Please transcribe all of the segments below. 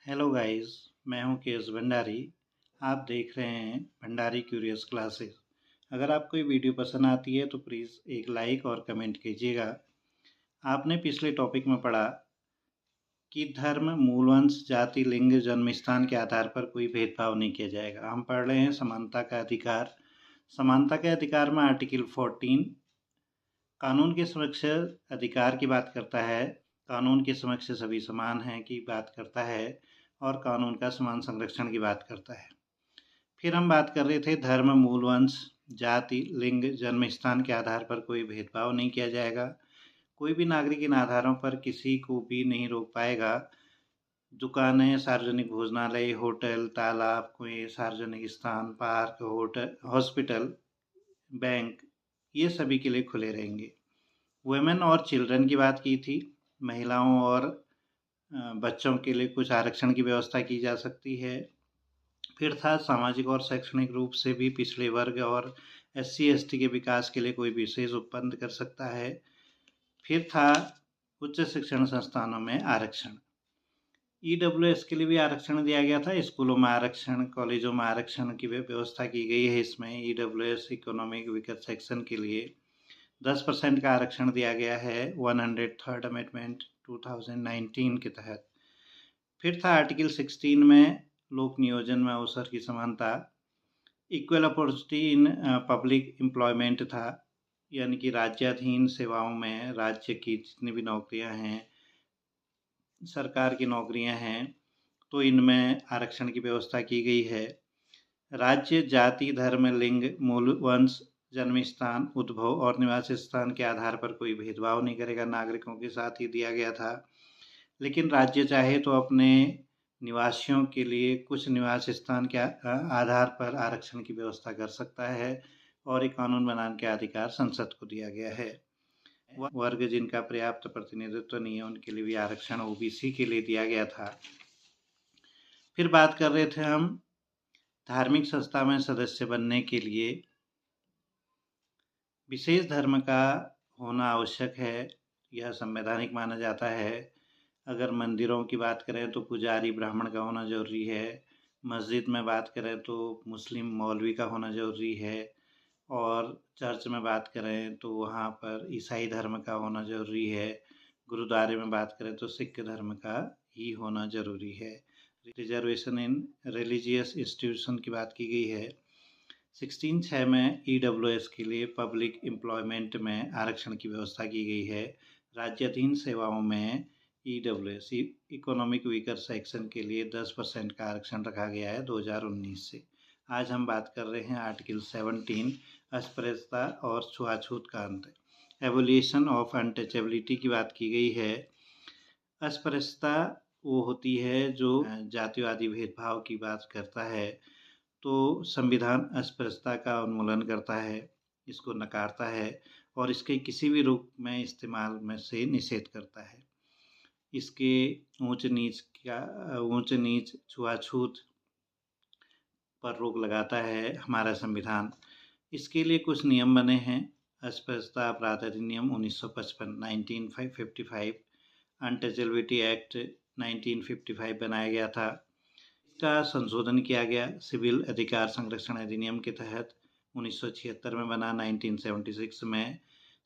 Hello guys, मैं हूं KS Bhandari. आप देख रहे हैं भंडारी क्यूरियस क्लासेस। अगर आपको ये वीडियो पसंद आती है तो प्लीज़ एक लाइक और कमेंट कीजिएगा। आपने पिछले टॉपिक में पढ़ा कि धर्म, मूलवंश, जाति, लिंग, जन्म स्थान के आधार पर कोई भेदभाव नहीं किया जाएगा। हम पढ़ रहे हैं समानता का अधिकार। समानता के अधिकार में आर्टिकल 14 कानून के समक्ष अधिकार की बात करता है, कानून के समक्ष सभी समान हैं की बात करता है और कानून का समान संरक्षण की बात करता है। फिर हम बात कर रहे थे धर्म, मूलवंश, जाति, लिंग, जन्म स्थान के आधार पर कोई भेदभाव नहीं किया जाएगा। कोई भी नागरिक इन आधारों पर किसी को भी नहीं रोक पाएगा। दुकानें, सार्वजनिक भोजनालय, होटल, तालाब, कुएं, सार्वजनिक स्थान, पार्क, होटल, हॉस्पिटल, बैंक, ये सभी के लिए खुले रहेंगे। वुमेन और चिल्ड्रन की बात की थी। महिलाओं और बच्चों के लिए कुछ आरक्षण की व्यवस्था की जा सकती है। फिर था सामाजिक और शैक्षणिक रूप से भी पिछड़े वर्ग और SC/ST के विकास के लिए कोई विशेष उपबंध कर सकता है। फिर था उच्च शिक्षण संस्थानों में आरक्षण। EWS के लिए भी आरक्षण दिया गया था। स्कूलों में आरक्षण, कॉलेजों में आरक्षण की व्यवस्था की गई है। इसमें EWS इकोनॉमिक वीकर सेक्शन के लिए 10% का आरक्षण दिया गया है 103rd अमेंडमेंट 2019 के तहत। फिर था आर्टिकल 16 में लोक नियोजन में अवसर की समानता। Equal opportunity in public employment था, यानी कि राज्याधीन सेवाओं में राज्य की जितनी भी नौकरियां हैं, सरकार की नौकरियां हैं, तो इनमें आरक्षण की व्यवस्था की गई है। राज्य, जाति, धर्म, लिंग, मूल वंश, जन्म स्थान, उद्भव और निवास स्थान के आधार पर कोई भेदभाव नहीं करेगा, नागरिकों के साथ ही दिया गया था। लेकिन राज्य चाहे तो अपने निवासियों के लिए कुछ निवास स्थान के आधार पर आरक्षण की व्यवस्था कर सकता है और एक कानून बनाने का अधिकार संसद को दिया गया है। वर्ग जिनका पर्याप्त प्रतिनिधित्व नहीं है उनके लिए भी आरक्षण OBC के लिए दिया गया था। फिर बात कर रहे थे हम धार्मिक संस्था में सदस्य बनने के लिए विशेष धर्म का होना आवश्यक है, यह संवैधानिक माना जाता है। अगर मंदिरों की बात करें तो पुजारी ब्राह्मण का होना जरूरी है। मस्जिद में बात करें तो मुस्लिम मौलवी का होना जरूरी है। और चर्च में बात करें तो वहाँ पर ईसाई धर्म का होना जरूरी है। गुरुद्वारे में बात करें तो सिख धर्म का ही होना जरूरी है। रिजर्वेशन इन रिलीजियस इंस्टीट्यूशन की बात की गई है। 16(6) में EWS के लिए पब्लिक एम्प्लॉयमेंट में आरक्षण की व्यवस्था की गई है। राज्याधीन सेवाओं में EWS इकोनॉमिक वीकर सेक्शन के लिए 10% का आरक्षण रखा गया है 2019 से। आज हम बात कर रहे हैं आर्टिकल 17 अस्पृश्यता और छुआछूत का अंत। एवोल्यूशन ऑफ अनटचेबिलिटी की बात की गई है। अस्पृश्यता वो होती है जो जातिवादी भेदभाव की बात करता है, तो संविधान अस्पृश्यता का उन्मूलन करता है, इसको नकारता है और इसके किसी भी रूप में इस्तेमाल में से निषेध करता है। इसके ऊंच नीच, छुआछूत पर रोक लगाता है हमारा संविधान। इसके लिए कुछ नियम बने हैं। अस्पृश्यता अपराध अधिनियम 1955 1955, अनटचेबिलिटी एक्ट 1955 बनाया गया था। इसका संशोधन किया गया सिविल अधिकार संरक्षण अधिनियम के तहत 1976 में बना। 1976 में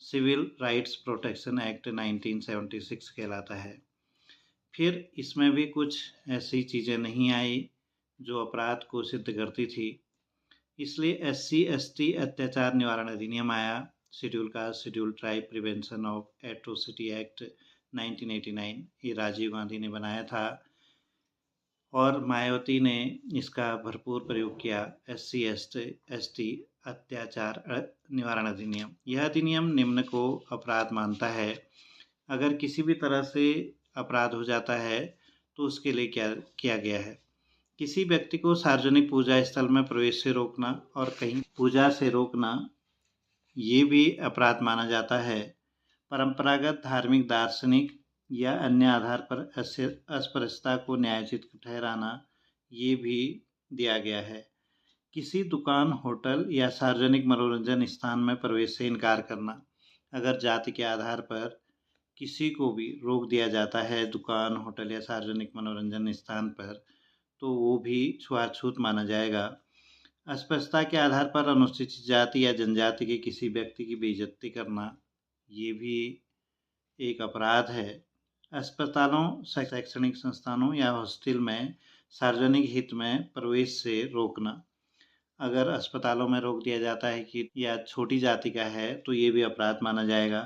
सिविल राइट्स प्रोटेक्शन एक्ट 1976 कहलाता है। फिर इसमें भी कुछ ऐसी चीज़ें नहीं आई जो अपराध को सिद्ध करती थी, इसलिए SC/ST अत्याचार निवारण अधिनियम आया। Schedule caste, schedule tribe prevention of atrocity act 1989, ये राजीव गांधी ने बनाया था और मायावती ने इसका भरपूर प्रयोग किया। SC/ST अत्याचार निवारण अधिनियम, यह अधिनियम निम्न को अपराध मानता है। अगर किसी भी तरह से अपराध हो जाता है तो उसके लिए क्या किया गया है, किसी व्यक्ति को सार्वजनिक पूजा स्थल में प्रवेश से रोकना और कहीं पूजा से रोकना, ये भी अपराध माना जाता है। परंपरागत, धार्मिक, दार्शनिक या अन्य आधार पर अस्पृश्यता को न्यायोचित ठहराना, ये भी दिया गया है। किसी दुकान, होटल या सार्वजनिक मनोरंजन स्थान में प्रवेश से इनकार करना, अगर जाति के आधार पर किसी को भी रोक दिया जाता है दुकान, होटल या सार्वजनिक मनोरंजन स्थान पर, तो वो भी छुआछूत माना जाएगा। अस्पृश्यता के आधार पर अनुसूचित जाति या जनजाति के किसी व्यक्ति की बेइज्जती करना, ये भी एक अपराध है। अस्पतालों, शैक्षणिक संस्थानों या हॉस्टल में सार्वजनिक हित में प्रवेश से रोकना। अगर अस्पतालों में रोक दिया जाता है कि या छोटी जाति का है, तो ये भी अपराध माना जाएगा।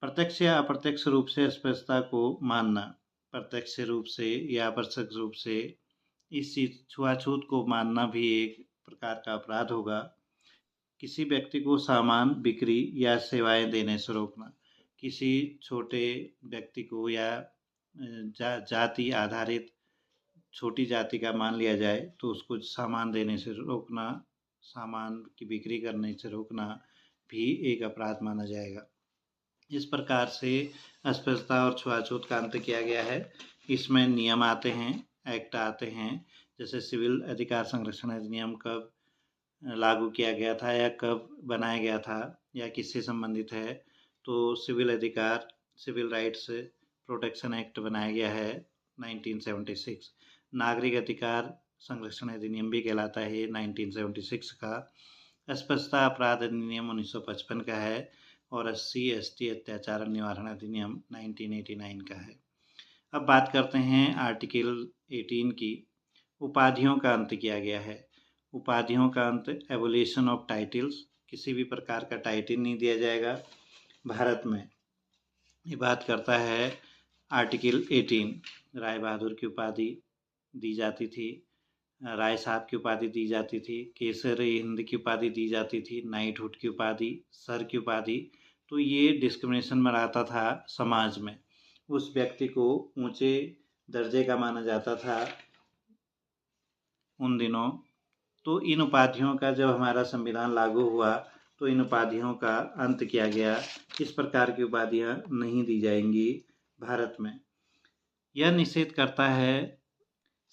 प्रत्यक्ष या अप्रत्यक्ष रूप से अस्पृश्यता को मानना, प्रत्यक्ष रूप से या अप्रत्यक्ष रूप से इस चीज छुआछूत को मानना भी एक प्रकार का अपराध होगा। किसी व्यक्ति को सामान, बिक्री या सेवाएं देने से रोकना, किसी छोटे व्यक्ति को या जाति आधारित छोटी जाति का मान लिया जाए तो उसको सामान देने से रोकना, सामान की बिक्री करने से रोकना भी एक अपराध माना जाएगा। इस प्रकार से अस्पृश्यता और छुआछूत का अंत किया गया है। इसमें नियम आते हैं, एक्ट आते हैं, जैसे सिविल अधिकार संरक्षण अधिनियम कब लागू किया गया था या कब बनाया गया था या किससे संबंधित है, तो सिविल राइट्स प्रोटेक्शन एक्ट बनाया गया है 1976। नागरिक अधिकार संरक्षण अधिनियम भी कहलाता है 1976 का। अस्पृश्यता अपराध अधिनियम 1955 का है और SC/ST अत्याचार निवारण अधिनियम 1989 का है। अब बात करते हैं आर्टिकल 18 की। उपाधियों का अंत किया गया है। उपाधियों का अंत, एबोलिशन ऑफ टाइटल्स, किसी भी प्रकार का टाइटल नहीं दिया जाएगा भारत में। ये बात करता है आर्टिकल 18। राय बहादुर की उपाधि दी जाती थी, राय साहब की उपाधि दी जाती थी, केसर-ए-हिंद की उपाधि दी जाती थी, नाइटहुड की उपाधि, सर की उपाधि। तो ये डिस्क्रिमिनेशन में रहता था समाज में, उस व्यक्ति को ऊंचे दर्जे का माना जाता था उन दिनों। तो इन उपाधियों का जब हमारा संविधान लागू हुआ तो इन उपाधियों का अंत किया गया। इस प्रकार की उपाधियां नहीं दी जाएंगी भारत में। यह निषेध करता है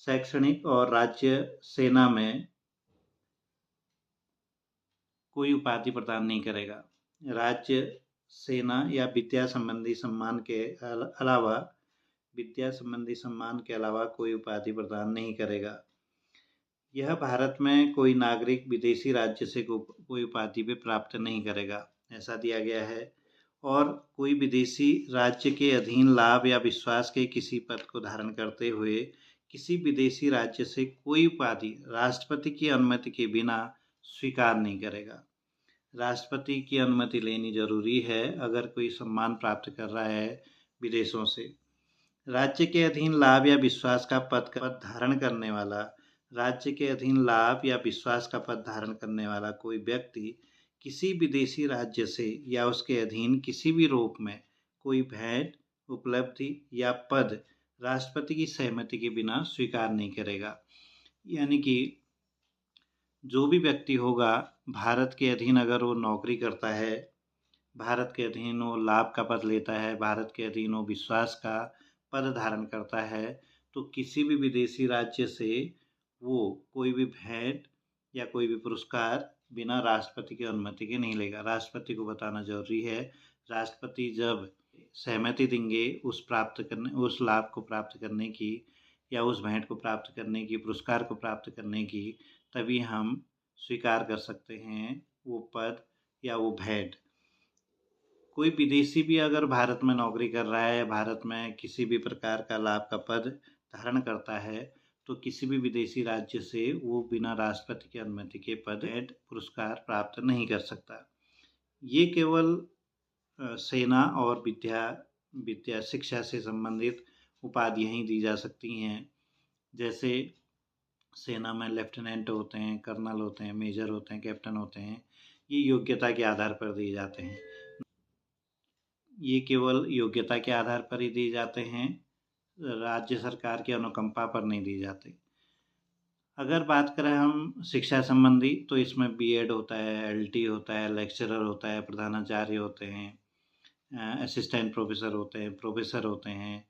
शैक्षणिक और राज्य सेना में कोई उपाधि प्रदान नहीं करेगा। राज्य सेना या विद्या संबंधी सम्मान के अलावा कोई उपाधि प्रदान नहीं करेगा। यह भारत में कोई नागरिक विदेशी राज्य से कोई उपाधि भी प्राप्त नहीं करेगा, ऐसा दिया गया है। और कोई विदेशी राज्य के अधीन लाभ या विश्वास के किसी पद को धारण करते हुए किसी विदेशी राज्य से कोई उपाधि राष्ट्रपति की अनुमति के बिना स्वीकार नहीं करेगा। राष्ट्रपति की अनुमति लेनी जरूरी है अगर कोई सम्मान प्राप्त कर रहा है विदेशों से। राज्य के अधीन लाभ या विश्वास का पद धारण करने वाला, राज्य के अधीन लाभ या विश्वास का पद धारण करने वाला कोई व्यक्ति किसी विदेशी राज्य से या उसके अधीन किसी भी रूप में कोई भेंट, उपलब्धि या पद राष्ट्रपति की सहमति के बिना स्वीकार नहीं करेगा। यानी कि जो भी व्यक्ति होगा भारत के अधीन अगर वो नौकरी करता है, भारत के अधीन वो लाभ का पद लेता है, भारत के अधीन वो विश्वास का पद धारण करता है, तो किसी भी विदेशी राज्य से वो कोई भी भेंट या कोई भी पुरस्कार बिना राष्ट्रपति की अनुमति के नहीं लेगा। राष्ट्रपति को बताना जरूरी है। राष्ट्रपति जब सहमति देंगे उस लाभ को प्राप्त करने की या उस भेंट को प्राप्त करने की, पुरस्कार को प्राप्त करने की, तभी हम स्वीकार कर सकते हैं वो पद या वो भेंट। कोई विदेशी भी अगर भारत में नौकरी कर रहा है, भारत में किसी भी प्रकार का लाभ का पद धारण करता है, तो किसी भी विदेशी राज्य से वो बिना राष्ट्रपति की अनुमति के पद, भेंट, पुरस्कार प्राप्त नहीं कर सकता। ये केवल सेना और विद्या शिक्षा से संबंधित उपाधियां ही दी जा सकती हैं। जैसे सेना में लेफ्टिनेंट होते हैं, कर्नल होते हैं, मेजर होते हैं, कैप्टन होते हैं, ये योग्यता के आधार पर दिए जाते हैं। ये केवल योग्यता के आधार पर ही दिए जाते हैं, राज्य सरकार की अनुकंपा पर नहीं दिए जाते। अगर बात करें हम शिक्षा संबंधी, तो इसमें BEd होता है, LT होता है, लेक्चरर होता है, प्रधानाचार्य होते हैं, असिस्टेंट प्रोफेसर होते हैं, प्रोफेसर होते हैं।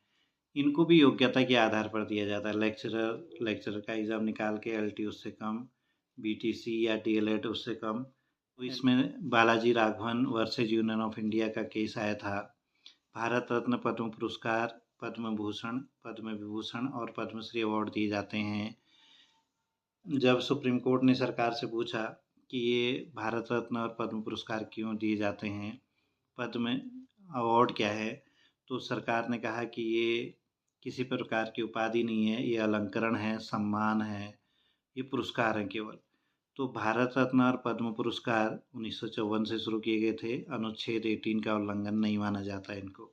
इनको भी योग्यता के आधार पर दिया जाता है। लेक्चरर का एग्ज़ाम निकाल के LT उससे कम, BTC या DLED उससे कम। तो इसमें Balaji Raghavan versus union of India का केस आया था भारत रत्न, पद्म पुरस्कार, पद्म भूषण, पद्म विभूषण और पद्मश्री अवार्ड दिए जाते हैं। जब सुप्रीम कोर्ट ने सरकार से पूछा कि ये भारत रत्न और पद्म पुरस्कार क्यों दिए जाते हैं, पद्म अवार्ड क्या है, तो सरकार ने कहा कि ये किसी प्रकार की उपाधि नहीं है, ये अलंकरण है, सम्मान है, ये पुरस्कार हैं केवल। तो भारत रत्न और पद्म पुरस्कार 1954 से शुरू किए गए थे। अनुच्छेद 18 का उल्लंघन नहीं माना जाता इनको।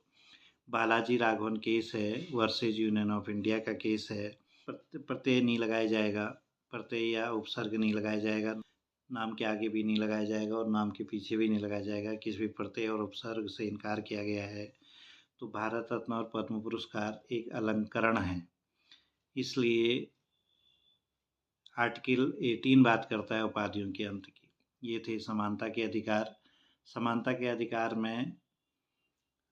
बालाजी राघवन केस है, वर्सेज यूनियन ऑफ इंडिया का केस है। प्रत्यय नहीं लगाया जाएगा, प्रत्यय या उपसर्ग नहीं लगाया जाएगा, नाम के आगे भी नहीं लगाया जाएगा और नाम के पीछे भी नहीं लगाया जाएगा। किसी भी प्रत्यय और उपसर्ग से इनकार किया गया है। तो भारत रत्न और पद्म पुरस्कार एक अलंकरण है। इसलिए आर्टिकल 18 बात करता है उपाधियों के अंत की। ये थे समानता के अधिकार। समानता के अधिकार में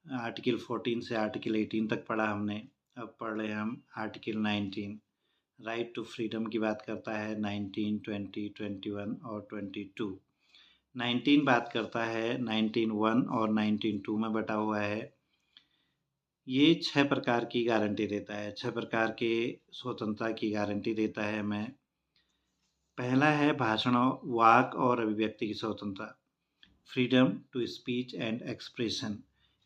आर्टिकल 14 से आर्टिकल 18 तक पढ़ा हमने। अब पढ़ रहे हम आर्टिकल 19। राइट टू फ्रीडम की बात करता है 19, 20, 21 और 22। 19 बात करता है 19(1) और 19(2) में बटा हुआ है। ये 6 प्रकार की गारंटी देता है, 6 प्रकार के स्वतंत्रता की गारंटी देता है हमें। पहला है भाषण, वाक और अभिव्यक्ति की स्वतंत्रता, freedom to speech and expression.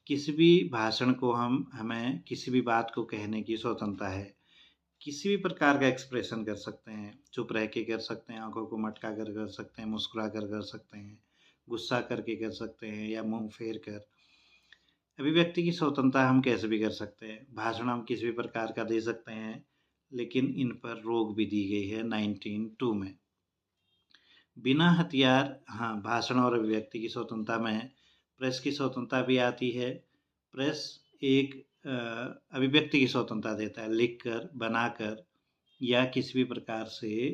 किसी भी भाषण को हमें किसी भी बात को कहने की स्वतंत्रता है। किसी भी प्रकार का एक्सप्रेशन कर सकते हैं, चुप रह के कर सकते हैं, आंखों को मटका कर सकते हैं, मुस्कुरा कर सकते हैं, गुस्सा करके कर सकते हैं या मुंह फेर कर। अभिव्यक्ति की स्वतंत्रता हम कैसे भी कर सकते हैं। भाषण हम किसी भी प्रकार का दे सकते हैं, लेकिन इन पर रोक भी दी गई है 19(2) में। बिना हथियार, हाँ, भाषण और अभिव्यक्ति की स्वतंत्रता में प्रेस की स्वतंत्रता भी आती है। प्रेस एक अभिव्यक्ति की स्वतंत्रता देता है, लिखकर, बनाकर या किसी भी प्रकार से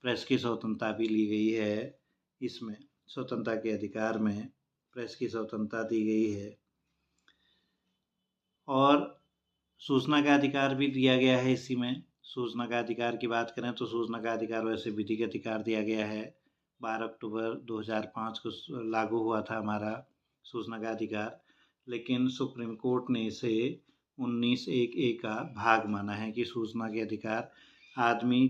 प्रेस की स्वतंत्रता भी ली गई है। इसमें स्वतंत्रता के अधिकार में प्रेस की स्वतंत्रता दी गई है। और सूचना का अधिकार भी दिया गया है इसी में। सूचना का अधिकार की बात करें तो सूचना का अधिकार वैसे विधिक अधिकार दिया गया है। 12 अक्टूबर 2005 को लागू हुआ था हमारा सूचना का अधिकार, लेकिन सुप्रीम कोर्ट ने इसे 19(1)(a) का भाग माना है कि सूचना के अधिकार, आदमी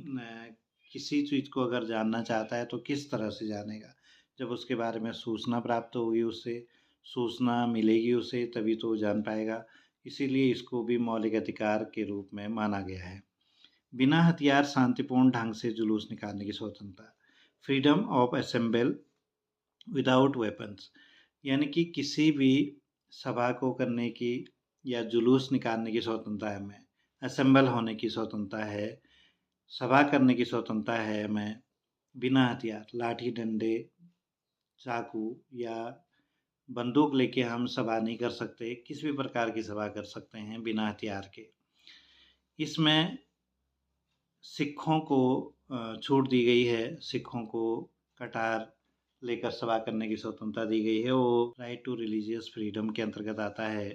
किसी चीज़ को अगर जानना चाहता है तो किस तरह से जानेगा। जब उसके बारे में सूचना प्राप्त होगी, उससे सूचना मिलेगी उसे, तभी तो वो जान पाएगा। इसीलिए इसको भी मौलिक अधिकार के रूप में माना गया है। बिना हथियार शांतिपूर्ण ढंग से जुलूस निकालने की स्वतंत्रता, freedom of assemble without weapons, यानी कि किसी भी सभा को करने की या जुलूस निकालने की स्वतंत्रता है हमें। असेंबल होने की स्वतंत्रता है, सभा करने की स्वतंत्रता है हमें बिना हथियार, लाठी डंडे चाकू या बंदूक लेके हम सभा नहीं कर सकते। किसी भी प्रकार की सभा कर सकते हैं बिना हथियार के। इसमें सिखों को छूट दी गई है। सिखों को कटार लेकर सभा करने की स्वतंत्रता दी गई है, वो राइट टू रिलीजियस फ्रीडम के अंतर्गत आता है।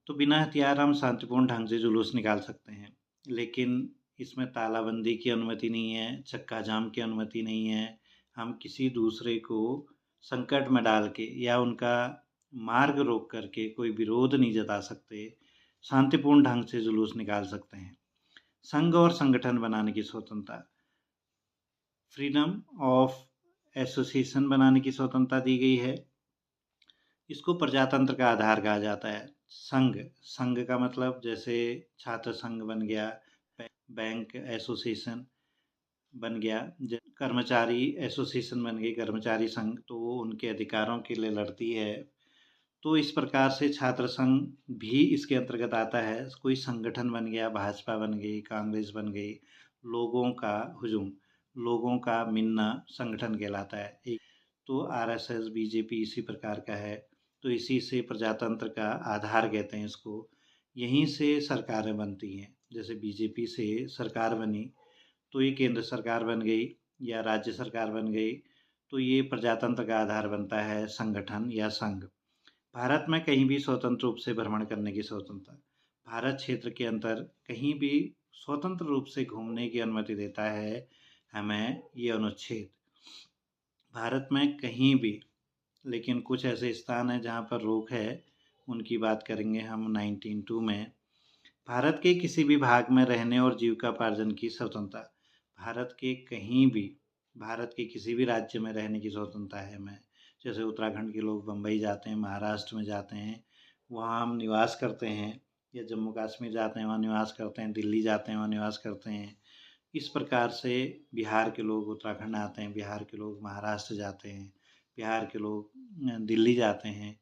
तो बिना हथियार हम शांतिपूर्ण ढंग से जुलूस निकाल सकते हैं, लेकिन इसमें तालाबंदी की अनुमति नहीं है, चक्का जाम की अनुमति नहीं है। हम किसी दूसरे को संकट में डाल के या उनका मार्ग रोक करके कोई विरोध नहीं जता सकते। शांतिपूर्ण ढंग से जुलूस निकाल सकते हैं। संघ और संगठन बनाने की स्वतंत्रता, फ्रीडम ऑफ एसोसिएशन बनाने की स्वतंत्रता दी गई है। इसको प्रजातंत्र का आधार कहा जाता है। संघ का मतलब जैसे छात्र संघ बन गया, बैंक एसोसिएशन बन गया, कर्मचारी एसोसिएशन बन गई, कर्मचारी संघ, तो वो उनके अधिकारों के लिए लड़ती है। तो इस प्रकार से छात्र संघ भी इसके अंतर्गत आता है। कोई संगठन बन गया, भाजपा बन गई, कांग्रेस बन गई, लोगों का हुजूम, लोगों का मिलना संगठन कहलाता है। एक तो आरएसएस, बीजेपी इसी प्रकार का है। तो इसी से प्रजातंत्र का आधार कहते हैं इसको। यहीं से सरकारें बनती हैं। जैसे बीजेपी से सरकार बनी तो ये केंद्र सरकार बन गई या राज्य सरकार बन गई, तो ये प्रजातंत्र का आधार बनता है संगठन या संघ। भारत में कहीं भी स्वतंत्र रूप से भ्रमण करने की स्वतंत्रता, भारत क्षेत्र के अंदर कहीं भी स्वतंत्र रूप से घूमने की अनुमति देता है हमें ये अनुच्छेद। भारत में कहीं भी, लेकिन कुछ ऐसे स्थान हैं जहाँ पर रोक है, उनकी बात करेंगे हम 1902 में। भारत के किसी भी भाग में रहने और जीविकोपार्जन की स्वतंत्रता। भारत के कहीं भी, भारत के किसी भी राज्य में रहने की स्वतंत्रता है हमें। जैसे उत्तराखंड के लोग बम्बई जाते हैं, महाराष्ट्र में जाते हैं, वहाँ हम निवास करते हैं, या जम्मू कश्मीर जाते हैं वहाँ निवास करते हैं, दिल्ली जाते हैं वहाँ निवास करते हैं। इस प्रकार से बिहार के लोग उत्तराखंड आते हैं, बिहार के लोग महाराष्ट्र जाते हैं, बिहार के लोग दिल्ली जाते हैं,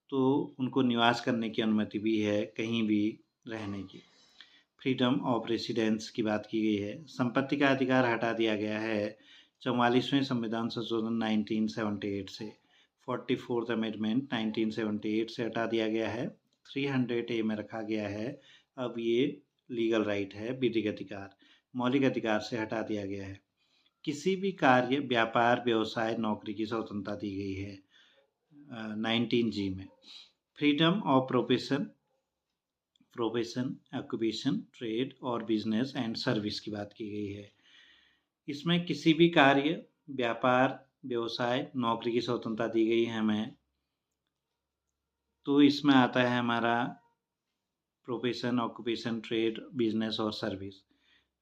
तो उनको निवास करने की अनुमति भी है, कहीं भी रहने की। फ्रीडम ऑफ रेसिडेंस की बात की गई है। संपत्ति का अधिकार हटा दिया गया है 44वें संविधान संशोधन 1978 से। 44th अमेंडमेंट 1978 से हटा दिया गया है, 300A में रखा गया है। अब ये लीगल राइट है, विधिक अधिकार, मौलिक अधिकार से हटा दिया गया है। किसी भी कार्य, व्यापार, व्यवसाय, नौकरी की स्वतंत्रता दी गई है 19G में। Freedom of profession, occupation, trade और बिजनेस एंड सर्विस की बात की गई है। इसमें किसी भी कार्य, व्यापार, व्यवसाय, नौकरी की स्वतंत्रता दी गई है हमें। तो इसमें आता है हमारा प्रोफेशन, ऑक्यूपेशन, ट्रेड, बिजनेस और सर्विस।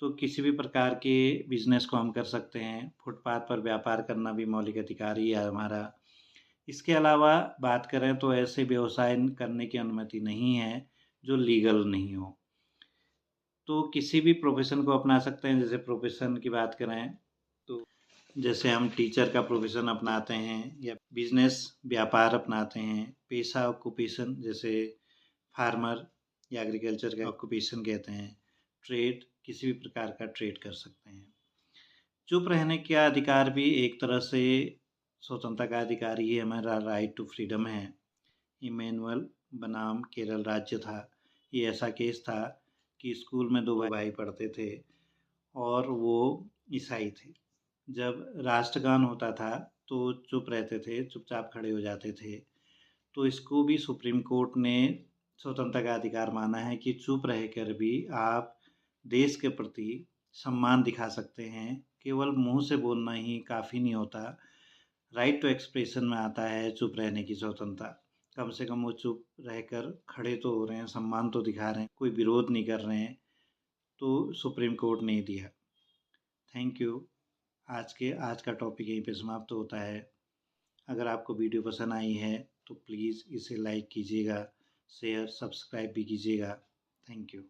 तो किसी भी प्रकार के बिजनेस को हम कर सकते हैं। फुटपाथ पर व्यापार करना भी मौलिक अधिकार ही है हमारा। इसके अलावा बात करें तो ऐसे व्यवसाय करने की अनुमति नहीं है जो लीगल नहीं हो। तो किसी भी प्रोफेशन को अपना सकते हैं। जैसे प्रोफेशन की बात करें तो जैसे हम टीचर का प्रोफेशन अपनाते हैं, या बिजनेस, व्यापार अपनाते हैं। पेशा, ऑक्यूपेशन, जैसे फार्मर या एग्रीकल्चर का ऑक्यूपेशन कहते हैं। ट्रेड, किसी भी प्रकार का ट्रेड कर सकते हैं। चुप रहने का अधिकार भी एक तरह से स्वतंत्रता का अधिकार ही है, हमारा राइट टू फ्रीडम है। इमैनुअल बनाम केरल राज्य था। ये ऐसा केस था कि स्कूल में 2 भाई पढ़ते थे और वो ईसाई थे। जब राष्ट्रगान होता था तो चुप रहते थे, चुपचाप खड़े हो जाते थे। तो इसको भी सुप्रीम कोर्ट ने स्वतंत्रता का अधिकार माना है कि चुप रहकर भी आप देश के प्रति सम्मान दिखा सकते हैं। केवल मुंह से बोलना ही काफ़ी नहीं होता। राइट टू एक्सप्रेशन में आता है चुप रहने की स्वतंत्रता। कम से कम वो चुप रहकर खड़े तो हो रहे हैं, सम्मान तो दिखा रहे हैं, कोई विरोध नहीं कर रहे हैं। तो सुप्रीम कोर्ट ने दिया। Thank you. आज का टॉपिक यहीं पे समाप्त होता है। अगर आपको वीडियो पसंद आई है तो प्लीज़ इसे लाइक कीजिएगा, शेयर, सब्सक्राइब भी कीजिएगा। Thank you.